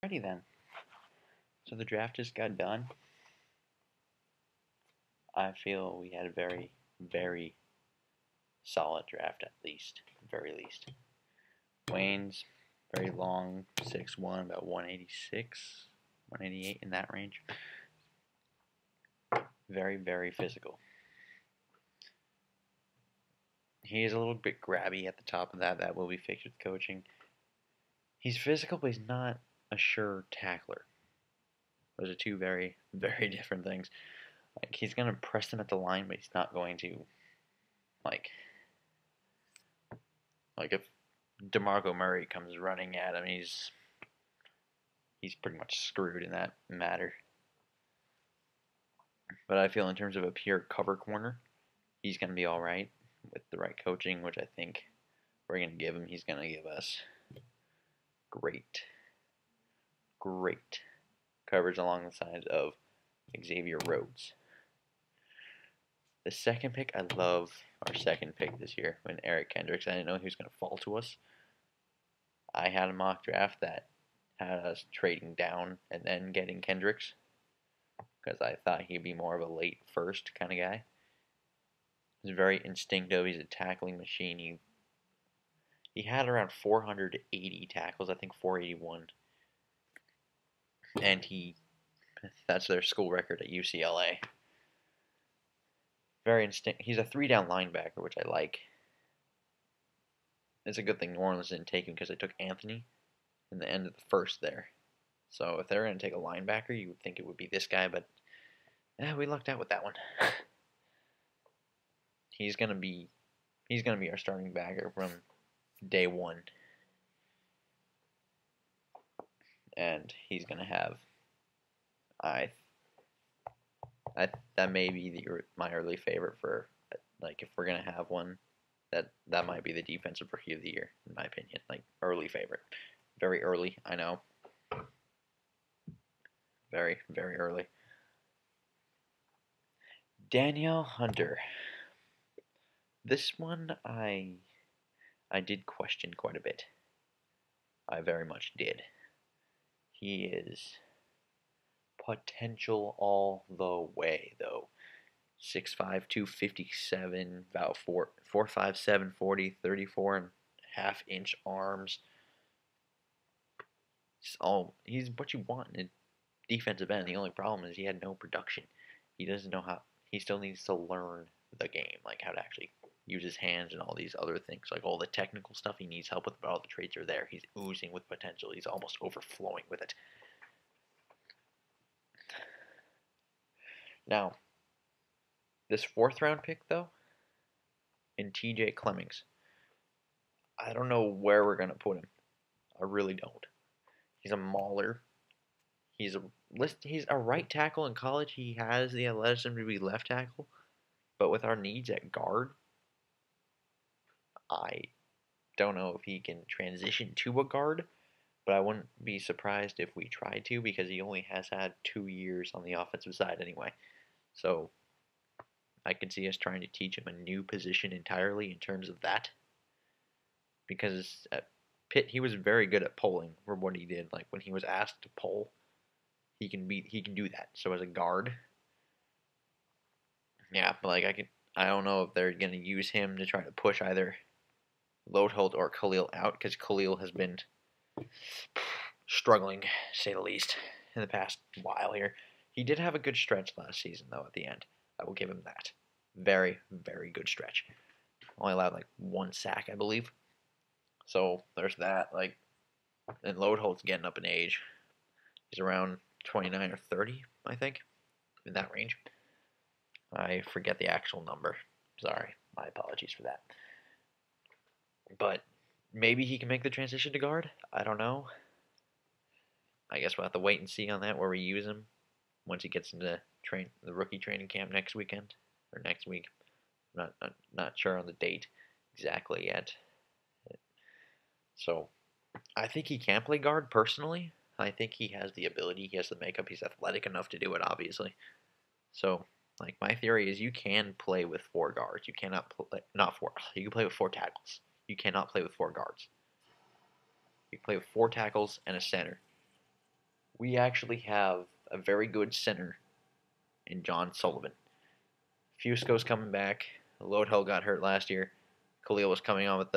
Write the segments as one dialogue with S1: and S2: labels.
S1: Alrighty then. So the draft just got done. I feel we had a very, very solid draft at least, very least. Wayne's very long, 6'1", about 186, 188 in that range. Very, very physical. He is a little bit grabby at the top of that. That will be fixed with coaching. He's physical, but he's not a sure tackler. Those are two very, very different things. Like, he's going to press them at the line, but he's not going to, like if DeMarco Murray comes running at him, he's pretty much screwed in that matter. But I feel in terms of a pure cover corner, he's going to be all right with the right coaching, which I think we're going to give him. He's going to give us great coverage along the sides of Xavier Rhodes. The second pick, I love our second pick this year when Eric Kendricks. I didn't know he was going to fall to us. I had a mock draft that had us trading down and then getting Kendricks because I thought he'd be more of a late first kind of guy. He's very instinctive. He's a tackling machine. He had around 480 tackles, I think 481. And that's their school record at UCLA. He's a 3-down linebacker, which I like. It's a good thing New Orleans didn't take him because they took Anthony in the end of the first there. So if they're going to take a linebacker, you would think it would be this guy, but we lucked out with that one. He's gonna be our starting backer from day one, and he's gonna have that may be my early favorite for, like, if we're gonna have one, that might be the defensive rookie of the year in my opinion. Like, early favorite, very early. I know, very, very early. Danielle Hunter. This one I did question quite a bit. I very much did. He is potential all the way, though. 6'5", 257, about 4'5", 740, 34.5-inch arms. He's what you want in a defensive end. The only problem is he had no production. He doesn't know how. He still needs to learn the game, like how to actually use his hands and all these other things, like all the technical stuff he needs help with, but all the traits are there. He's oozing with potential. He's almost overflowing with it. Now, this 4th round pick, though, in TJ Clemmings, I don't know where we're going to put him. I really don't. He's a mauler. He's a right tackle in college. He has the athleticism to be left tackle, but with our needs at guard, I don't know if he can transition to a guard, but I wouldn't be surprised if we tried to, because he only has had 2 years on the offensive side anyway. So I could see us trying to teach him a new position entirely in terms of that, because at Pitt he was very good at polling for what he did. Like, when he was asked to poll, he can do that. So as a guard, yeah, but like I don't know if they're gonna use him to try to push either Loadholt or Khalil out, because Khalil has been struggling, to say the least, in the past while here. He did have a good stretch last season, though, at the end. I will give him that. Very, very good stretch. Only allowed, like, 1 sack, I believe. So, there's that. Like, and Loadholt's getting up in age. He's around 29 or 30, I think, in that range. I forget the actual number. Sorry. My apologies for that. But maybe he can make the transition to guard. I don't know. I guess we'll have to wait and see on that, where we use him once he gets into the rookie training camp next weekend or next week. Not sure on the date exactly yet. So I think he can play guard personally. I think he has the ability. He has the makeup. He's athletic enough to do it, obviously. So, like, my theory is you can play with 4 guards. You cannot play, not 4. You can play with 4 tackles. You cannot play with 4 guards. You can play with 4 tackles and a center. we actually have a very good center in John Sullivan. Fusco's coming back. Loadhill got hurt last year. Khalil was coming on with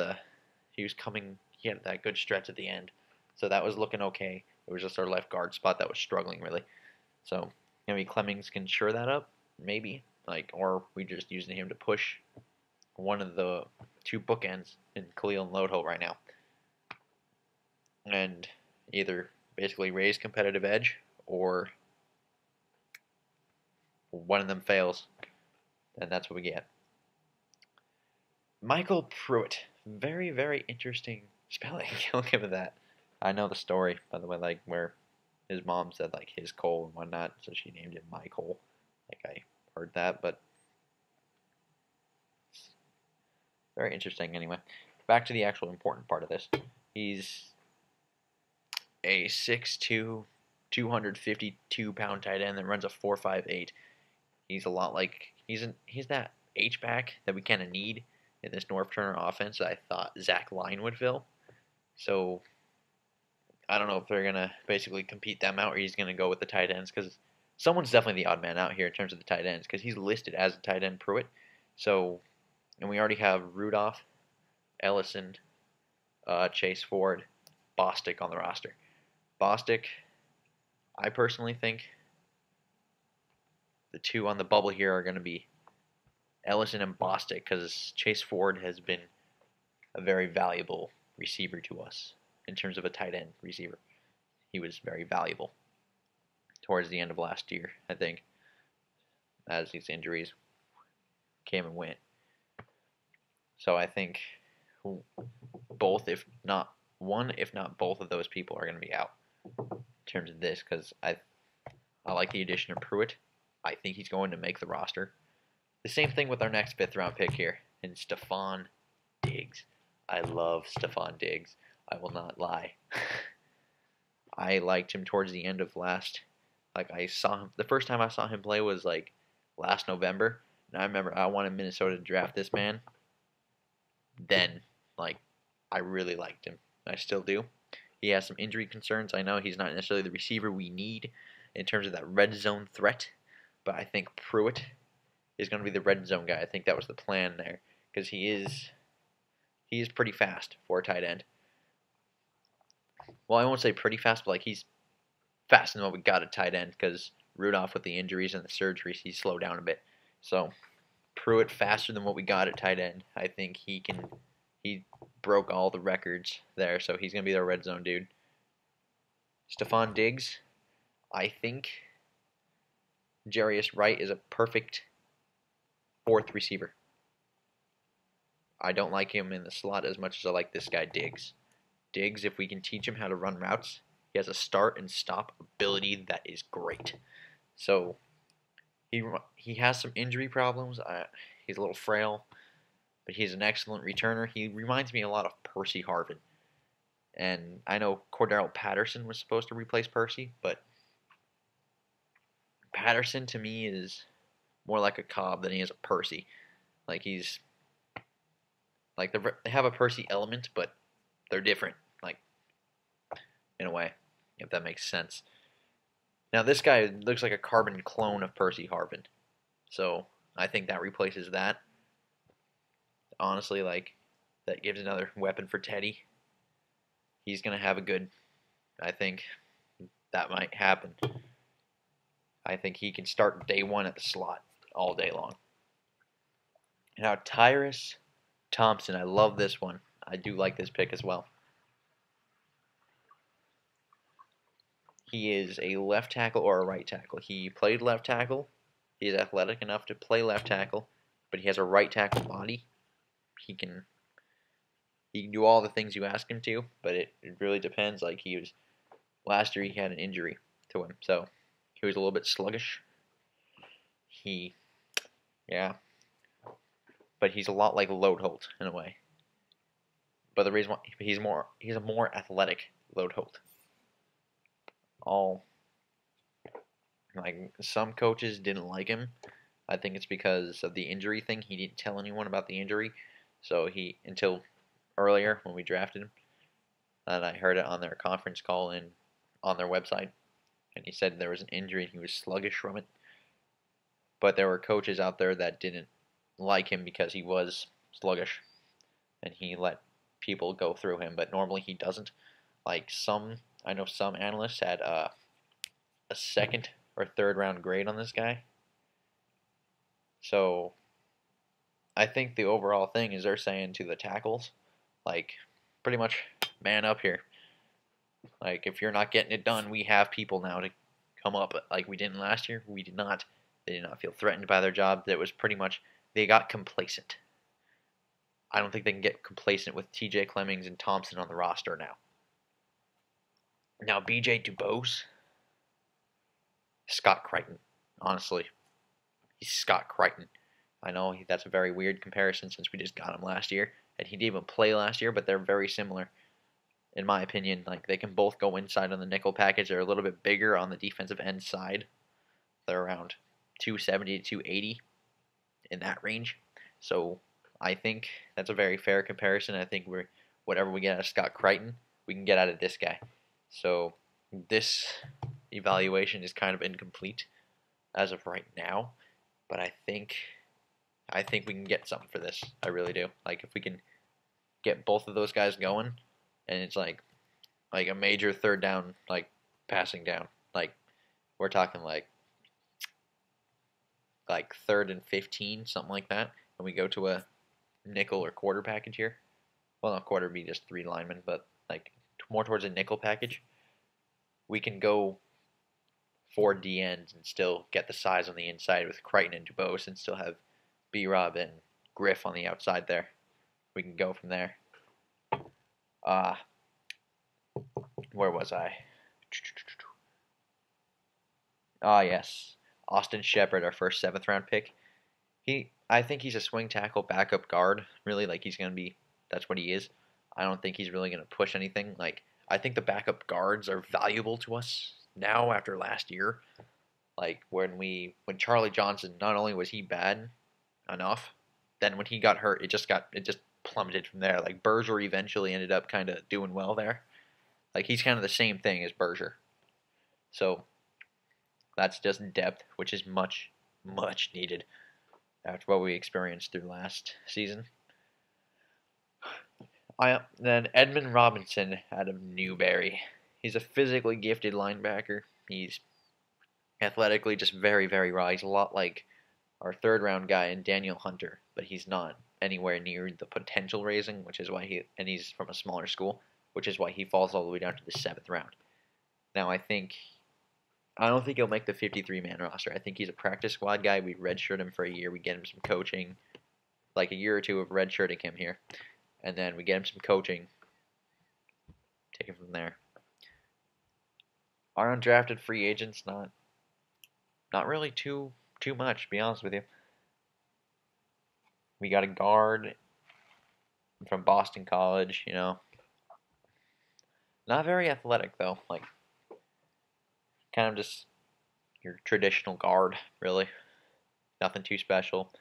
S1: he had that good stretch at the end. So that was looking okay. It was just our left guard spot that was struggling really. So maybe Clemmings can shore that up, maybe. Or we just using him to push one of the two bookends in Khalil and Loadhill right now. And either basically raise competitive edge or one of them fails. And that's what we get. Michael Pruitt. Very, very interesting spelling. I'll give it that. I know the story, by the way, where his mom said, his Cole and whatnot, so she named him Michael. I heard that, but it's very interesting anyway. Back to the actual important part of this. He's a 6'2", 252-pound tight end that runs a 4.58. He's a lot he's that H-back that we kind of need in this North Turner offense that I thought Zach Line would fill. So I don't know if they're going to basically compete them out or he's going to go with the tight ends because someone's definitely the odd man out here in terms of the tight ends because he's listed as a tight end Pruitt. So, and we already have Rudolph, Ellison, Chase Ford, Bostic on the roster. Bostic, I personally think the two on the bubble here are going to be Ellison and Bostic because Chase Ford has been a very valuable receiver to us in terms of a tight end receiver. He was very valuable towards the end of last year, I think, as these injuries came and went. So I think both, if not both of those people are going to be out in terms of this because I like the addition of Pruitt. I think he's going to make the roster. The same thing with our next 5th round pick here in Stephon Diggs. I love Stephon Diggs. I will not lie. I liked him towards the end of last. I saw him. The first time I saw him play was last November, and I remember I wanted Minnesota to draft this man. Then I really liked him. I still do. He has some injury concerns. I know he's not necessarily the receiver we need in terms of that red zone threat, but I think Pruitt is going to be the red zone guy. I think that was the plan there because he is pretty fast for a tight end. Well, I won't say pretty fast, but he's faster than what we got at tight end because Rudolph with the injuries and the surgeries, he's slowed down a bit. So Pruitt faster than what we got at tight end. I think he broke all the records there, so he's going to be the red zone dude. Stephon Diggs, I think Jarius Wright is a perfect 4th receiver. I don't like him in the slot as much as I like this guy Diggs. Diggs, if we can teach him how to run routes, he has a start and stop ability that is great. So he has some injury problems. He's a little frail, but he's an excellent returner. He reminds me a lot of Percy Harvin. And I know Cordero Patterson was supposed to replace Percy, but Patterson to me is more like a Cobb than he is a Percy. He's they have a Percy element, but they're different, in a way, if that makes sense. Now this guy looks like a carbon clone of Percy Harvin, so I think that replaces that. Honestly, that gives another weapon for Teddy. He's gonna have a good. I think that might happen. I think he can start day one at the slot all day long. Now Tyrus Thompson, I love this one. I do like this pick as well. He is a left tackle or a right tackle. He played left tackle. He is athletic enough to play left tackle, but he has a right tackle body. He can do all the things you ask him to, but it really depends. Last year he had an injury to him, so he was a little bit sluggish. But he's a lot like Loadholt in a way. But the reason why he's a more athletic Loadholt. Some coaches didn't like him. I think it's because of the injury thing. He didn't tell anyone about the injury, so until earlier when we drafted him, and I heard it on their conference call and on their website. and he said there was an injury and he was sluggish from it. But there were coaches out there that didn't like him because he was sluggish, and he let people go through him. But normally he doesn't. Like I know some analysts had a second or third round grade on this guy. So I think the overall thing is they're saying to the tackles, like, pretty much man up here. Like, if you're not getting it done, we have people now to come up like we didn't last year. We did not. They did not feel threatened by their job. That was pretty much, they got complacent. I don't think they can get complacent with TJ Clemmings and Thompson on the roster now. Now, BJ Dubose, Scott Crichton, honestly. He's Scott Crichton. I know that's a very weird comparison since we just got him last year, and he didn't even play last year, but they're very similar, in my opinion. Like, they can both go inside on the nickel package. They're a little bit bigger on the defensive end side. They're around 270 to 280 in that range. So I think that's a very fair comparison. I think whatever we get out of Scott Crichton, we can get out of this guy. So this evaluation is kind of incomplete as of right now, but I think we can get something for this. I really do. Like, if we can get both of those guys going, and it's like a major third down, like passing down, like we're talking like 3rd and 15, something like that, and we go to a nickel or quarter package here. Well, not quarter, be just 3 linemen, but like more towards a nickel package. We can go 4 D ends and still get the size on the inside with Crichton and Dubose, and still have B-Rob and Griff on the outside there. We can go from there. Where was I? Yes. Austin Shepard, our first 7th round pick. I think he's a swing tackle, backup guard. Really, like, that's what he is. I don't think he's really going to push anything. Like, I think the backup guards are valuable to us now after last year. Like, when Charlie Johnson, not only was he bad enough, then when he got hurt, it just plummeted from there. Like, Berger eventually ended up kind of doing well there. Like, he's kind of the same thing as Berger. So that's just depth, which is much, much needed after what we experienced through last season. Then Edmund Robinson out of Newberry. He's a physically gifted linebacker. He's athletically just very, very raw. He's a lot like our 3rd round guy in Daniel Hunter, but he's not anywhere near the potential raising, which is why he's from a smaller school, which is why he falls all the way down to the 7th round. Now, I don't think he'll make the 53-man roster. I think he's a practice squad guy. We redshirt him for a year. We get him some coaching, like a year or two of redshirting him here, and then we get him some coaching. Take him from there. Our undrafted free agents, not really too much, to be honest with you. We got a guard from Boston College, Not very athletic, though. Like, kind of just your traditional guard, really. Nothing too special.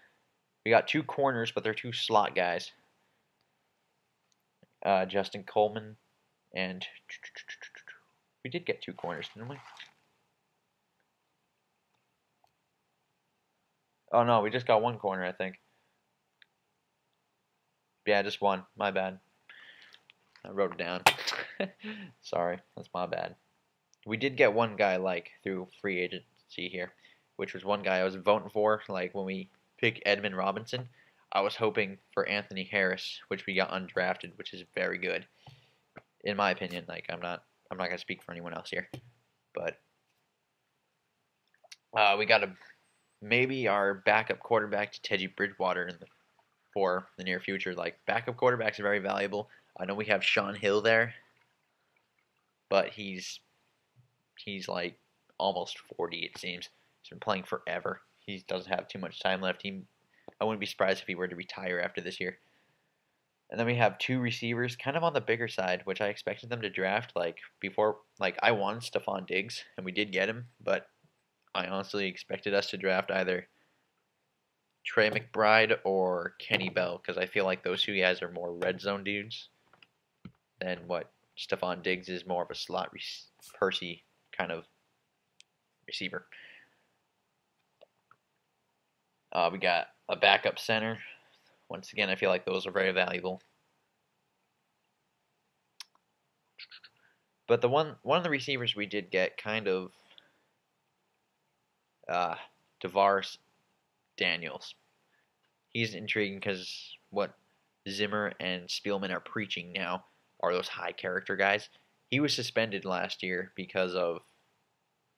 S1: We got 2 corners, but they're 2 slot guys. Justin Coleman, and we did get 2 corners, didn't we? Oh, no, we just got 1 corner, I think. Yeah, just 1. My bad. I wrote it down. Sorry, that's my bad. We did get 1 guy, like, through free agency here, which was 1 guy I was voting for. Like, when we picked Edmund Robinson, I was hoping for Anthony Harris, which we got undrafted, which is very good, in my opinion. Like, I'm not gonna speak for anyone else here, but we got maybe our backup quarterback to Teddy Bridgewater for the near future. Like, backup quarterbacks are very valuable. I know we have Sean Hill there, but he's like almost 40, it seems. He's been playing forever. He doesn't have too much time left. I wouldn't be surprised if he were to retire after this year. And then we have 2 receivers, kind of on the bigger side, which I expected them to draft. Like, before, like, I wanted Stephon Diggs, and we did get him, but I honestly expected us to draft either Trey McBride or Kenny Bell, because I feel like those 2 guys are more red zone dudes than what Stephon Diggs is, more of a slot Percy kind of receiver. We got a backup center. Once again, I feel like those are very valuable. But one of the receivers we did get kind of DeVaris Daniels. He's intriguing because what Zimmer and Spielman are preaching now are those high character guys. He was suspended last year because of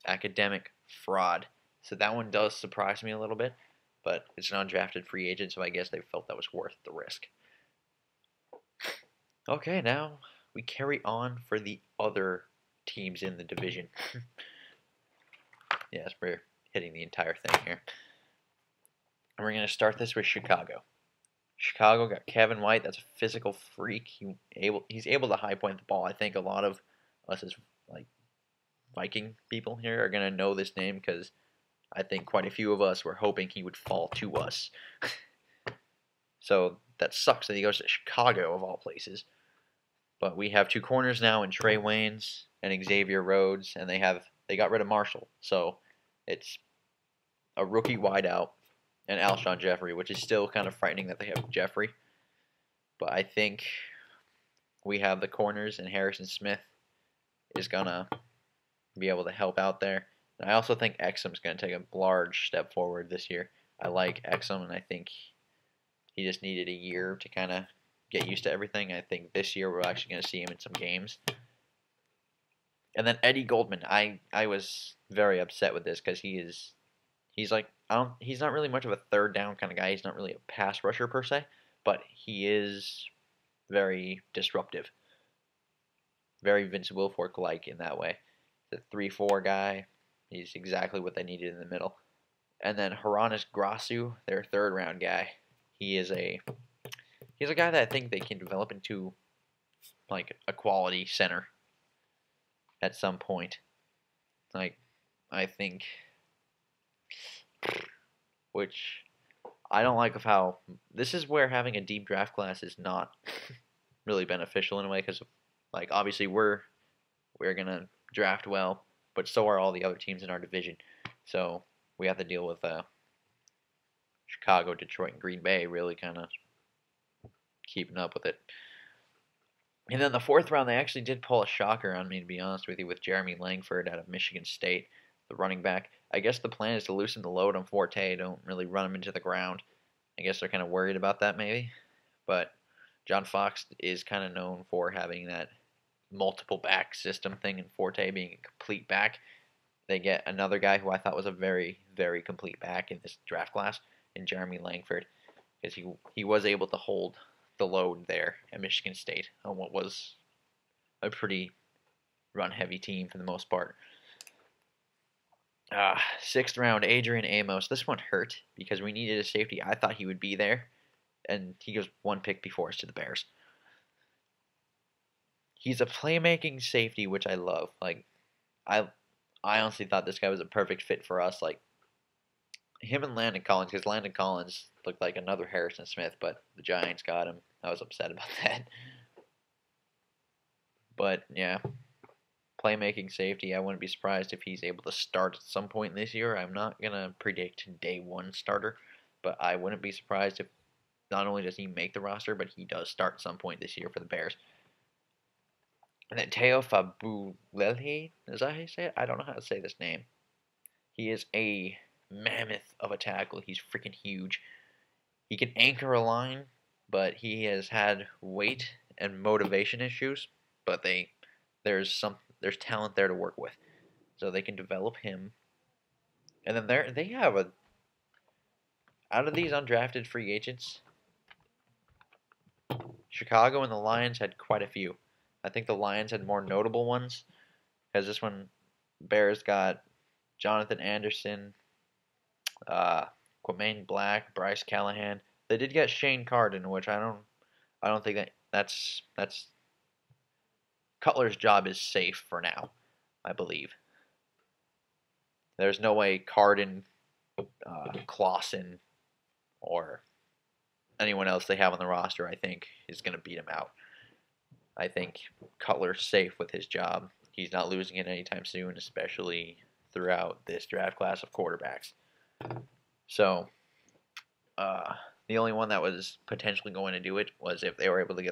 S1: academic fraud. So that one does surprise me a little bit, but it's an undrafted free agent, so I guess they felt that was worth the risk. Okay, now we carry on for the other teams in the division. Yes, we're hitting the entire thing here. And we're going to start this with Chicago. Chicago got Kevin White. That's a physical freak. He's able to high point the ball. I think a lot of us as like Viking people here are going to know this name because I think quite a few of us were hoping he would fall to us. So that sucks that he goes to Chicago of all places. But we have two corners now in Trey Waynes and Xavier Rhodes, and they got rid of Marshall. So it's a rookie wideout and Alshon Jeffrey, which is still kind of frightening that they have Jeffrey. But I think we have the corners, and Harrison Smith is going to be able to help out there. And I also think Exum's going to take a large step forward this year. I like Exum, and I think he just needed a year to kind of get used to everything. I think this year we're actually going to see him in some games. And then Eddie Goldman, I was very upset with this because he's not really much of a third down kind of guy. He's not really a pass rusher per se, but he is very disruptive. Very Vince Wilfork-like in that way. The 3-4 guy, he's exactly what they needed in the middle. And then Haranis Grasu, their third round guy. He's a guy that I think they can develop into like a quality center at some point. Like, I think, which I don't like of how this is where having a deep draft class is not really beneficial in a way because like obviously we're gonna draft well, but so are all the other teams in our division. So we have to deal with Chicago, Detroit, and Green Bay really kind of keeping up with it. And then the fourth round, they actually did pull a shocker on me, to be honest with you, with Jeremy Langford out of Michigan State, the running back. I guess the plan is to loosen the load on Forte, don't really run him into the ground. I guess they're kind of worried about that maybe. But John Fox is kind of known for having that multiple back system thing, and Forte being a complete back. They get another guy who I thought was a very, very complete back in this draft class, in Jeremy Langford, because he was able to hold the load there at Michigan State on what was a pretty run-heavy team for the most part. Sixth round, Adrian Amos. This one hurt because we needed a safety. I thought he would be there, and he goes one pick before us to the Bears. He's a playmaking safety, which I love. Like, I honestly thought this guy was a perfect fit for us. Like, him and Landon Collins, because Landon Collins looked like another Harrison Smith, but the Giants got him. I was upset about that. But, yeah, playmaking safety, I wouldn't be surprised if he's able to start at some point this year. I'm not going to predict day one starter, but I wouldn't be surprised if not only does he make the roster, but he does start at some point this year for the Bears. And then Teo Fabulele, is that how you say it? I don't know how to say this name. He is a mammoth of a tackle. He's freaking huge. He can anchor a line, but he has had weight and motivation issues. But there's talent there to work with, so they can develop him. And then they have out of these undrafted free agents, Chicago and the Lions had quite a few. I think the Lions had more notable ones, because this one, Bears got Jonathan Anderson, Quamaine Black, Bryce Callahan. They did get Shane Carden, which I don't think that's Cutler's job is safe for now, I believe. There's no way Carden, Clausen, or anyone else they have on the roster, I think, is going to beat him out. I think Cutler's safe with his job. He's not losing it anytime soon, especially throughout this draft class of quarterbacks. So, the only one that was potentially going to do it was if they were able to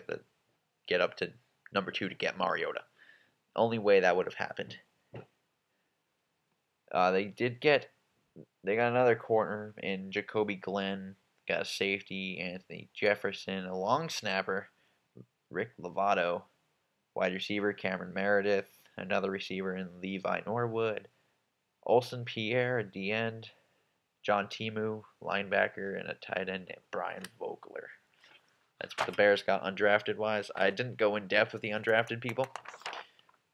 S1: get up to number 2 to get Mariota. Only way that would have happened. They got another corner in Jacoby Glenn, got a safety, Anthony Jefferson, a long snapper, Rick Lovato, wide receiver Cameron Meredith, another receiver in Levi Norwood, Olsen Pierre at the end, John Timu, linebacker, and a tight end named Brian Vogler. That's what the Bears got undrafted wise. I didn't go in depth with the undrafted people.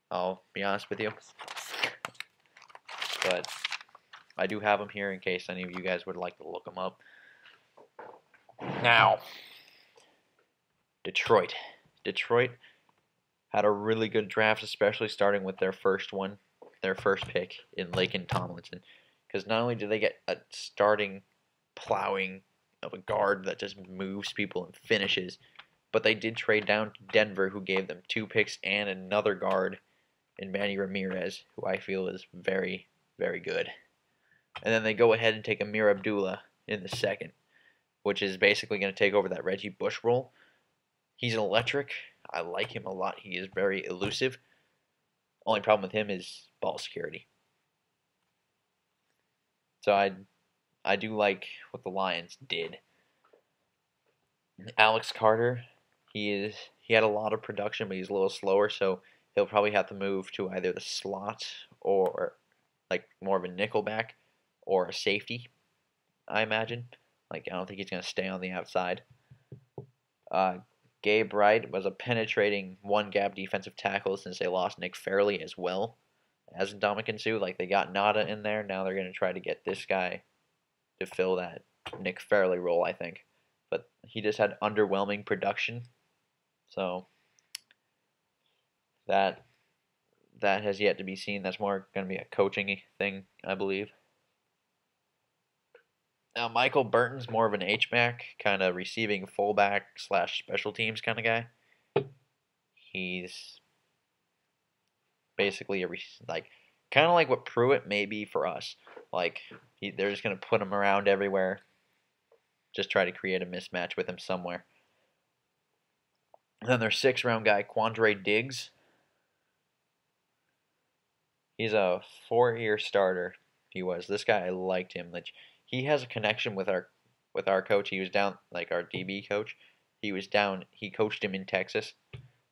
S1: I'll be honest with you. But I do have them here in case any of you guys would like to look them up. Now, Detroit. Detroit had a really good draft, especially starting with their first pick in Laken Tomlinson. Because not only did they get a starting plowing of a guard that just moves people and finishes, but they did trade down to Denver, who gave them 2 picks and another guard in Manny Ramirez, who I feel is very, very good. And then they go ahead and take Amir Abdullah in the second, which is basically going to take over that Reggie Bush role. He's electric. I like him a lot. He is very elusive. Only problem with him is ball security. So I do like what the Lions did. Alex Carter, he had a lot of production, but he's a little slower, so he'll probably have to move to either the slot or like more of a nickelback or a safety, I imagine. Like, I don't think he's going to stay on the outside. Gabe Wright was a penetrating one-gap defensive tackle since they lost Nick Fairley as well as Ndamukong Suh. Like, they got Nada in there. Now they're going to try to get this guy to fill that Nick Fairley role, I think. But he just had underwhelming production. So that has yet to be seen. That's more going to be a coaching thing, I believe. Now, Michael Burton's more of an H-back, kind of receiving fullback / special teams kind of guy. He's basically kind of like what Pruitt may be for us. Like, they're just going to put him around everywhere, just try to create a mismatch with him somewhere. And then their 6th-round guy, Quandre Diggs. He's a 4-year starter. He was. This guy, I liked him. He has a connection with our coach. He was down, like our DB coach. He coached him in Texas.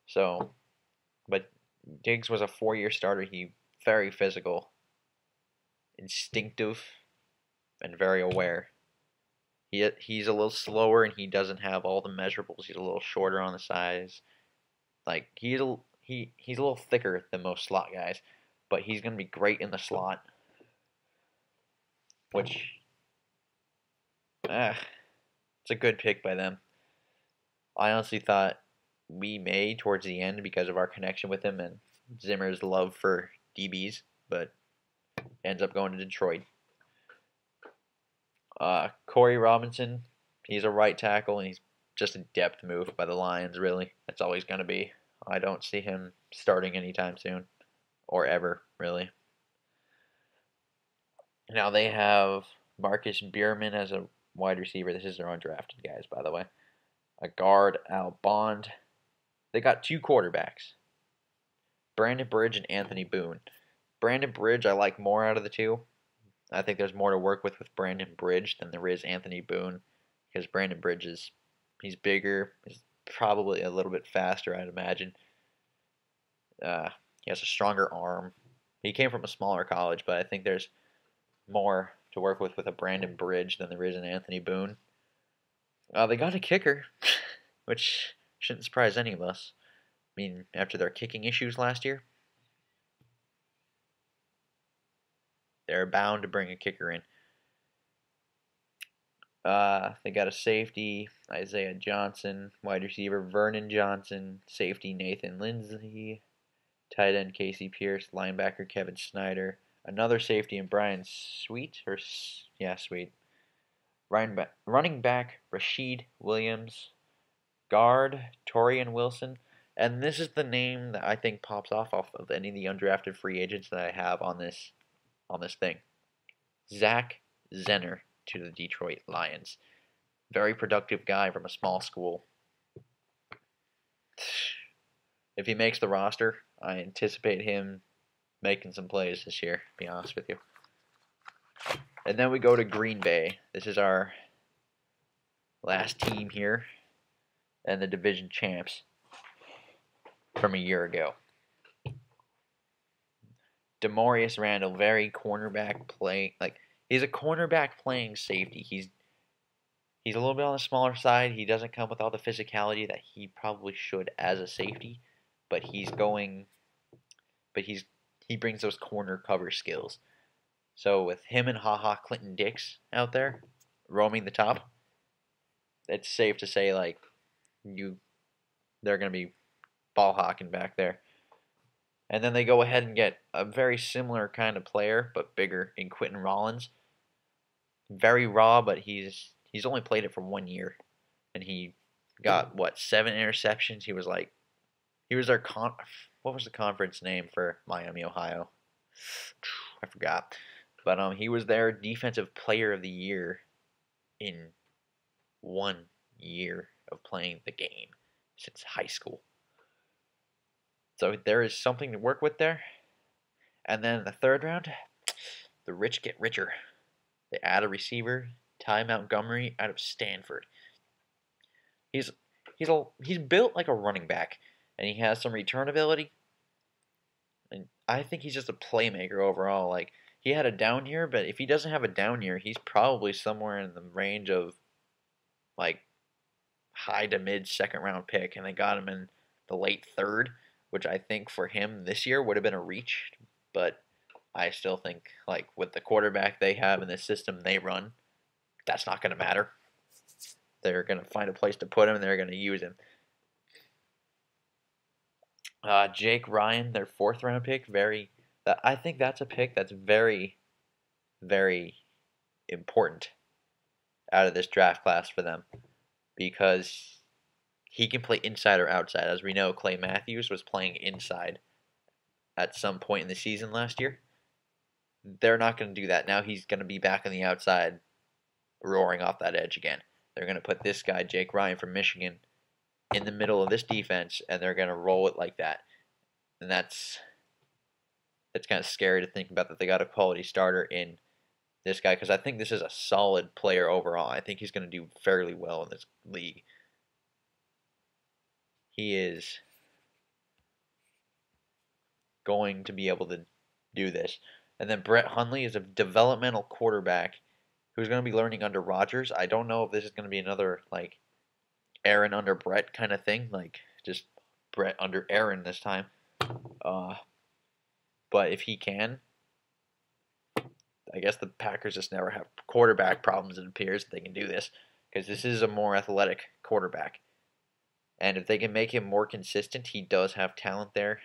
S1: So, but Diggs was a 4-year starter. He very physical, instinctive, and very aware. He's a little slower and he doesn't have all the measurables. He's a little shorter on the size. Like, he's a little thicker than most slot guys, but he's going to be great in the slot. Which, it's a good pick by them. I honestly thought we may towards the end because of our connection with him and Zimmer's love for DBs, but ends up going to Detroit. Corey Robinson, he's a right tackle, and he's just a depth move by the Lions, really. That's all he's going to be. I don't see him starting anytime soon, or ever, really. Now they have Marcus Bierman as a wide receiver. This is their undrafted guys, by the way. A guard, Al Bond. They got 2 quarterbacks, Brandon Bridge and Anthony Boone. Brandon Bridge I like more out of the 2. I think there's more to work with Brandon Bridge than there is Anthony Boone, because Brandon Bridge he's bigger, he's probably a little bit faster, I'd imagine. He has a stronger arm. He came from a smaller college, but I think there's more to work with a Brandon Bridge than there is an Anthony Boone. They got a kicker, which shouldn't surprise any of us. I mean, after their kicking issues last year, they're bound to bring a kicker in. They got a safety, Isaiah Johnson, wide receiver Vernon Johnson, safety Nathan Lindsay, tight end Casey Pierce, linebacker Kevin Snyder, another safety in Brian Sweet. Running back Rashid Williams, guard Torian Wilson, and this is the name that I think pops off of any of the undrafted free agents that I have on this on this thing. Zach Zenner to the Detroit Lions. Very productive guy from a small school. If he makes the roster, I anticipate him making some plays this year, to be honest with you. And then we go to Green Bay. This is our last team here, and the division champs from a year ago. Demarius Randall, very cornerback play. He's a cornerback playing safety. He's a little bit on the smaller side. He doesn't come with all the physicality that he probably should as a safety, but he brings those corner cover skills. So with him and HaHa Clinton Dix out there roaming the top, it's safe to say they're going to be ball hawking back there. And then they go ahead and get a very similar kind of player, but bigger, in Quentin Rollins. Very raw, but he's only played it for 1 year, and he got 7 interceptions. He was their what was the conference name for Miami, Ohio? I forgot, but he was their defensive player of the year in 1 year of playing the game since high school. So there is something to work with there. And then in the third round, the rich get richer. They add a receiver, Ty Montgomery out of Stanford. He's built like a running back, and he has some return ability. And I think he's just a playmaker overall. He had a down year, but if he doesn't have a down year, he's probably somewhere in the range of high to mid second round pick, and they got him in the late third, which I think for him this year would have been a reach, but I still think with the quarterback they have and the system they run, that's not going to matter. They're going to find a place to put him, and they're going to use him. Jake Ryan, their 4th round pick, I think that's a pick that's very, very important out of this draft class for them, because he can play inside or outside. As we know, Clay Matthews was playing inside at some point in the season last year. They're not going to do that. Now he's going to be back on the outside, roaring off that edge again. They're going to put this guy, Jake Ryan from Michigan, in the middle of this defense, and they're going to roll it like that. And that's kind of scary to think about, that they got a quality starter in this guy, because I think this is a solid player overall. I think he's going to do fairly well in this league. He is going to be able to do this. And then Brett Hundley is a developmental quarterback who's going to be learning under Rodgers. I don't know if this is going to be another Aaron under Brett kind of thing, just Brett under Aaron this time. But if he can, I guess the Packers just never have quarterback problems. It appears that they can do this, because this is a more athletic quarterback. And if they can make him more consistent, he does have talent there.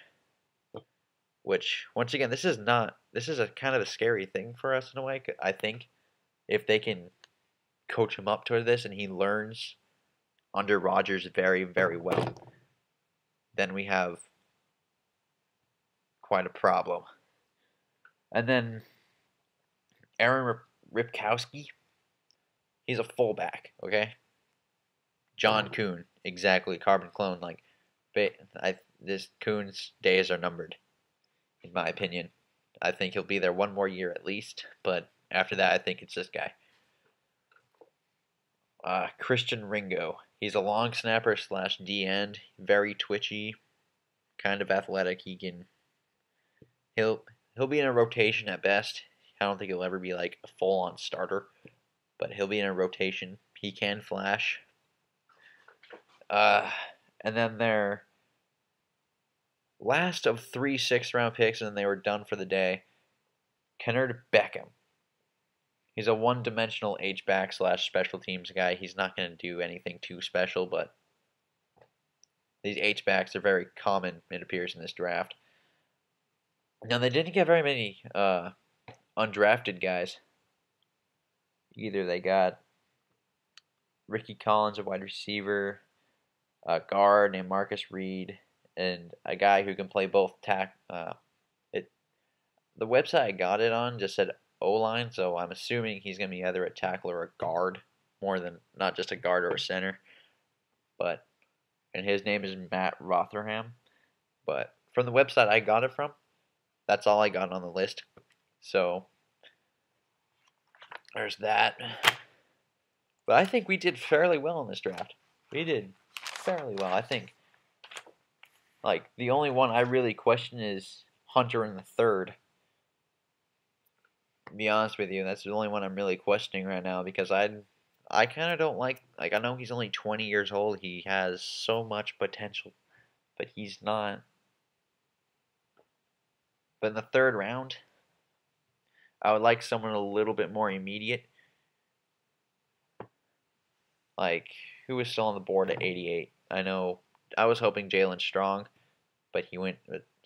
S1: Which, once again, this is a kind of a scary thing for us in a way. I think if they can coach him up to this and he learns under Rodgers very, very well, then we have quite a problem. And then Aaron Ripkowski, he's a fullback, okay? John Kuhn, exactly, carbon clone. This Kuhn's days are numbered, in my opinion. I think he'll be there 1 more year at least, but after that, I think it's this guy. Christian Ringo. He's a long snapper / D end, very twitchy, kind of athletic. He'll be in a rotation at best. I don't think he'll ever be a full on starter, but he'll be in a rotation. He can flash. And then their last of 3 6th round picks, and then they were done for the day. Kennard Beckham. He's a one-dimensional H-back / special teams guy. He's not going to do anything too special, but these H-backs are very common, it appears, in this draft. Now, they didn't get very many undrafted guys. Either they got Ricky Collins, a wide receiver, a guard named Marcus Reed, and a guy who can play both the website I got it on just said O-line, so I'm assuming he's going to be either a tackle or a guard, more than not just a guard or a center. But and his name is Matt Rotherham. But from the website I got it from, that's all I got on the list. So there's that. But I think we did fairly well in this draft. We did fairly well. I think like the only one I really question is Hunter in the third. To be honest with you, that's the only one I'm really questioning right now because I kind of don't like I know he's only 20 years old. He has so much potential, but he's not. But in the third round, I would like someone a little bit more immediate. Like, who was still on the board at 88? I know I was hoping Jalen Strong, but he went.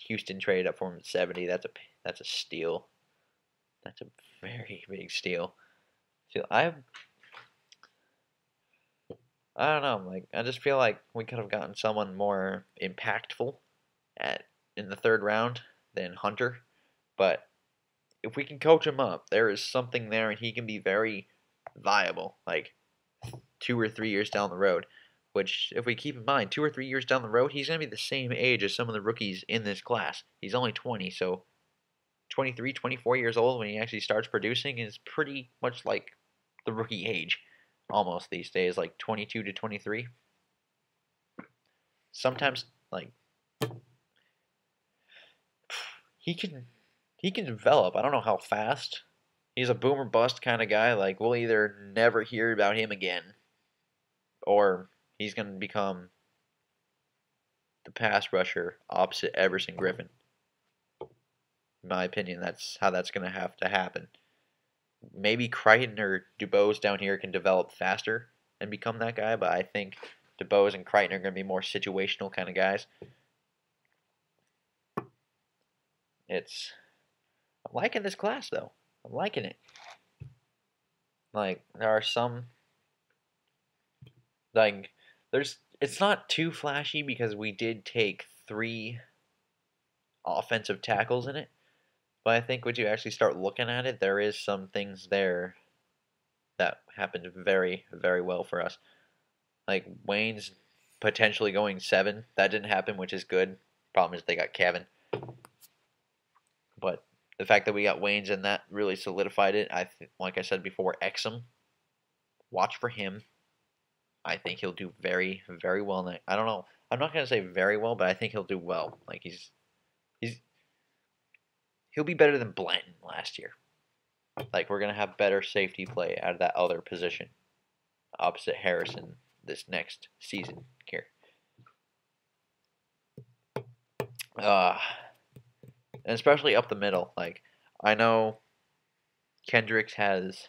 S1: Houston traded up for him at 70. That's a steal. That's a very big steal. So I don't know. Like I just feel like we could have gotten someone more impactful in the third round than Hunter. But if we can coach him up, there is something there, and he can be very viable. Like 2 or 3 years down the road. Which, if we keep in mind, 2 or 3 years down the road, he's going to be the same age as some of the rookies in this class. He's only 20, so 23, 24 years old when he actually starts producing is pretty much like the rookie age almost these days, like 22 to 23. Sometimes, like, he can develop. I don't know how fast. He's a boomer bust kind of guy. Like, we'll either never hear about him again, or he's going to become the pass rusher opposite Everson Griffin. In my opinion, that's how that's going to have to happen. Maybe Crichton or Dubose down here can develop faster and become that guy, but I think Dubose and Crichton are going to be more situational kind of guys. I'm liking this class, though. I'm liking it. Like, there are some, like, it's not too flashy because we did take 3 offensive tackles in it. But I think when you actually start looking at it, there is some things there that happened very, very well for us. Like Wayne's potentially going 7. That didn't happen, which is good. Problem is they got Kevin. But the fact that we got Wayne's and that really solidified it. Like I said before, Exum. Watch for him. I think he'll do very, very well. I don't know. I'm not going to say very well, but I think he'll do well. Like he'll be better than Blanton last year. Like, we're going to have better safety play out of that other position opposite Harrison this next season here. And especially up the middle. Like, I know Kendricks has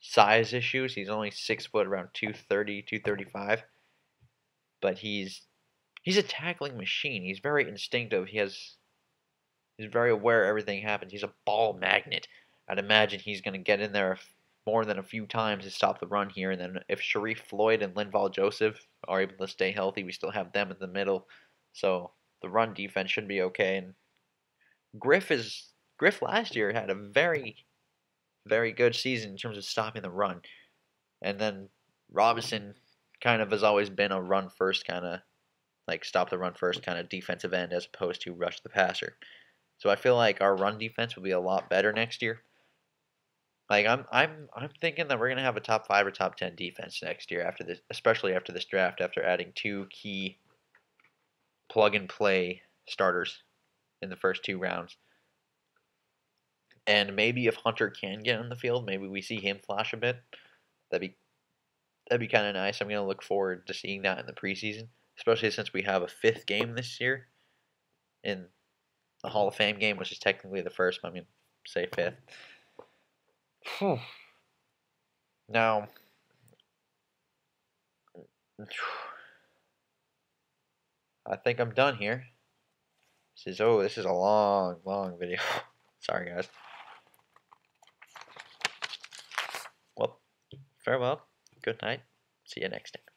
S1: size issues. He's only 6 foot, around 230, 235. But he's a tackling machine. He's very instinctive. He's very aware everything happens. He's a ball magnet. I'd imagine he's going to get in there more than a few times to stop the run here. And then if Sharif Floyd and Linval Joseph are able to stay healthy, we still have them in the middle. So the run defense should be okay. And Griff last year had a very, very good season in terms of stopping the run. And then Robinson kind of has always been a run first kind of, like stop the run first kind of defensive end as opposed to rush the passer. So I feel like our run defense will be a lot better next year. Like I'm thinking that we're gonna have a top 5 or top 10 defense next year after this, especially after this draft, after adding 2 key plug and play starters in the first 2 rounds. And maybe if Hunter can get on the field, maybe we see him flash a bit. That'd be kind of nice. I'm gonna look forward to seeing that in the preseason, especially since we have a 5th game this year in the Hall of Fame game, which is technically the first, but I'm going to say 5th. Now, I think I'm done here. This is a long, long video. Sorry, guys. Well, farewell. Good night. See you next time.